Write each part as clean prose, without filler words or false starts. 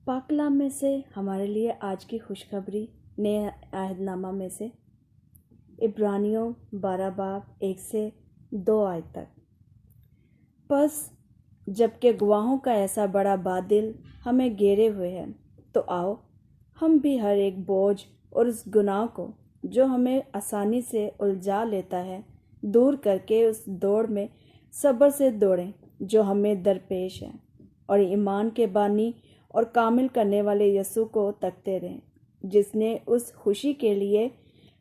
پاک کلام میں سے ہمارے لیے آج کی خوشخبری نئے عہد نامہ میں سے عبرانیوں 12 باب 1 سے 2 آیت تک۔ پس جبکہ گواہوں کا ایسا بڑا بادل ہمیں گھیرے ہوئے ہے، تو آؤ ہم بھی ہر ایک بوجھ اور اس گناہ کو جو ہمیں آسانی سے الجھا لیتا ہے دور کر کے اس دوڑ میں صبر سے دوڑیں جو ہمیں درپیش ہے، اور ایمان کے بانی اور کامل کرنے والے یسوع کو تکتے رہیں، جس نے اس خوشی کے لیے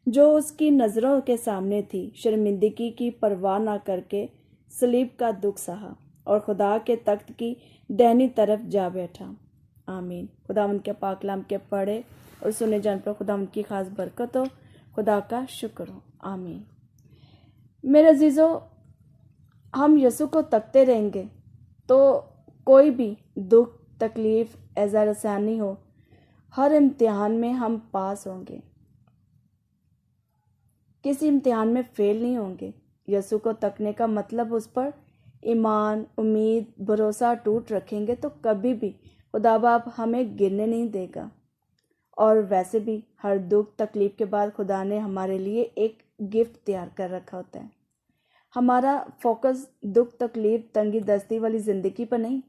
جو اس کی نظروں کے سامنے تھی شرمندگی کی پرواہ نہ کر کے صلیب کا دکھ سہا اور خدا کے تخت کی دہنی طرف جا بیٹھا۔ آمین۔ خدا ان کے پاک کلام کے پڑھے اور سنے جان پر خدا ان کی خاص برکت ہو، خدا کا شکر ہو۔ آمین۔ میرے عزیزو، ہم یسوع کو تکتے رہیں گے تو کوئی بھی دکھ، تکلیف، ایذا رسانی ہو، ہر امتحان میں ہم پاس ہوں گے، کسی امتحان میں فیل نہیں ہوں گے۔ یسوع کو تکنے کا مطلب اس پر ایمان، امید، بھروسہ ٹوٹ رکھیں گے تو کبھی بھی خدا باپ ہمیں گرنے نہیں دے گا۔ اور ویسے بھی ہر دکھ، تکلیف کے بعد خدا نے ہمارے لیے ایک گفٹ تیار کر رکھا ہوتا ہے۔ ہمارا فوکس دکھ، تکلیف، تنگی دستی والی زندگی پر نہیں،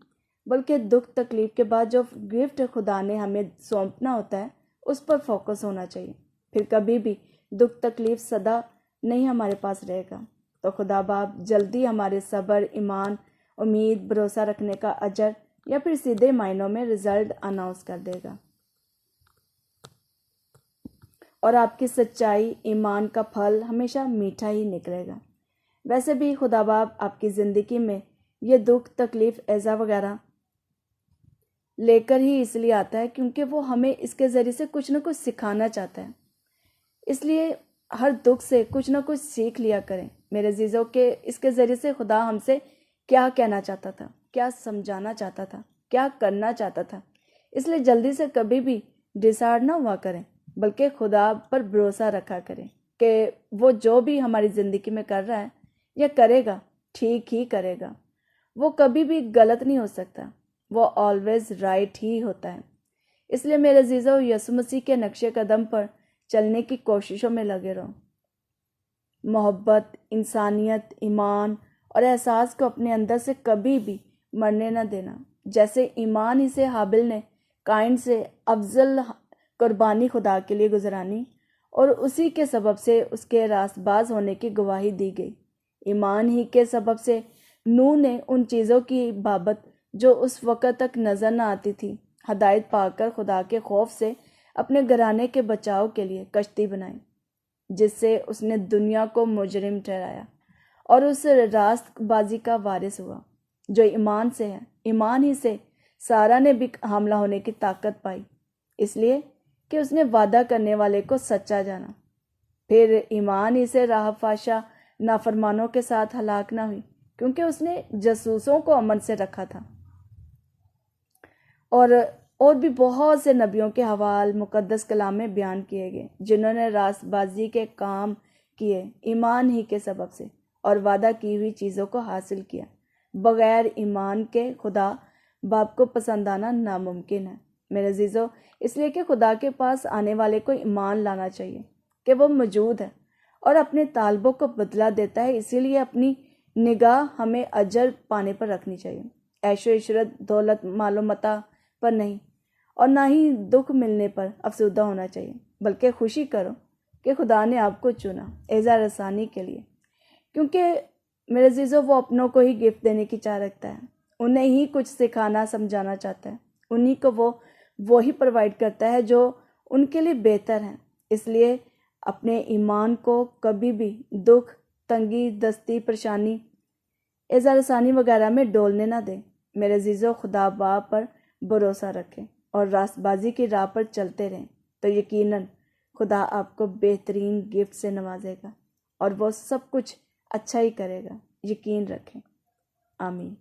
بلکہ دکھ، تکلیف کے بعد جو گفٹ خدا نے ہمیں سونپنا ہوتا ہے اس پر فوکس ہونا چاہیے۔ پھر کبھی بھی دکھ، تکلیف سدا نہیں ہمارے پاس رہے گا، تو خدا باپ جلدی ہمارے صبر، ایمان، امید، بھروسہ رکھنے کا اجر یا پھر سیدھے معنوں میں رزلٹ اناؤنس کر دے گا، اور آپ کی سچائی، ایمان کا پھل ہمیشہ میٹھا ہی نکلے گا۔ ویسے بھی خدا باپ آپ کی زندگی میں یہ دکھ، تکلیف، ایذا وغیرہ لے کر ہی اس لیے آتا ہے کیونکہ وہ ہمیں اس کے ذریعے سے کچھ نہ کچھ سکھانا چاہتا ہے۔ اس لیے ہر دکھ سے کچھ نہ کچھ سیکھ لیا کریں میرے عزیزوں، کہ اس کے ذریعے سے خدا ہم سے کیا کہنا چاہتا تھا، کیا سمجھانا چاہتا تھا، کیا کرنا چاہتا تھا۔ اس لیے جلدی سے کبھی بھی ڈسہارڈ نہ ہوا کریں، بلکہ خدا پر بھروسہ رکھا کریں کہ وہ جو بھی ہماری زندگی میں کر رہا ہے یا کرے گا ٹھیک ہی کرے گا۔ وہ کبھی بھی غلط نہیں ہو سکتا، وہ آلویز رائٹ ہی ہوتا ہے۔ اس لیے میرے عزیزو، یسوع مسیح کے نقش قدم پر چلنے کی کوششوں میں لگے رہو۔ محبت، انسانیت، ایمان اور احساس کو اپنے اندر سے کبھی بھی مرنے نہ دینا۔ جیسے ایمان ہی سے حابل نے قائن سے افضل قربانی خدا کے لیے گزرانی، اور اسی کے سبب سے اس کے راست باز ہونے کی گواہی دی گئی۔ ایمان ہی کے سبب سے نوح نے ان چیزوں کی بابت جو اس وقت تک نظر نہ آتی تھی ہدایت پا کر خدا کے خوف سے اپنے گھرانے کے بچاؤ کے لیے کشتی بنائی، جس سے اس نے دنیا کو مجرم ٹھہرایا اور اس راست بازی کا وارث ہوا جو ایمان سے ہے۔ ایمان ہی سے سارا نے بھی حاملہ ہونے کی طاقت پائی، اس لیے کہ اس نے وعدہ کرنے والے کو سچا جانا۔ پھر ایمان ہی سے راہب فاشا نافرمانوں کے ساتھ ہلاک نہ ہوئی، کیونکہ اس نے جاسوسوں کو امن سے رکھا تھا۔ اور بھی بہت سے نبیوں کے حوال مقدس کلام میں بیان کیے گئے جنہوں نے راست بازی کے کام کیے ایمان ہی کے سبب سے، اور وعدہ کی ہوئی چیزوں کو حاصل کیا۔ بغیر ایمان کے خدا باپ کو پسند آنا ناممکن ہے میرے عزیزو۔ اس لیے کہ خدا کے پاس آنے والے کو ایمان لانا چاہیے کہ وہ موجود ہے اور اپنے طالبوں کو بدلہ دیتا ہے۔ اسی لیے اپنی نگاہ ہمیں اجر پانے پر رکھنی چاہیے، عیش و عشرت، دولت، مال و متاع پر نہیں، اور نہ ہی دکھ ملنے پر افسردہ ہونا چاہیے، بلکہ خوشی کرو کہ خدا نے آپ کو چنا ایذا رسانی کے لیے، کیونکہ میرے عزیزو وہ اپنوں کو ہی گفٹ دینے کی چاہ رکھتا ہے، انہیں ہی کچھ سکھانا سمجھانا چاہتا ہے، انہیں کو وہی پرووائڈ کرتا ہے جو ان کے لیے بہتر ہے۔ اس لیے اپنے ایمان کو کبھی بھی دکھ، تنگی دستی، پریشانی، ایذا رسانی وغیرہ میں ڈولنے نہ دیں میرے عزیزو۔ خدا باپ پر بھروسہ رکھیں اور راست بازی کی راہ پر چلتے رہیں، تو یقیناً خدا آپ کو بہترین گفٹ سے نوازے گا اور وہ سب کچھ اچھا ہی کرے گا، یقین رکھیں۔ آمین۔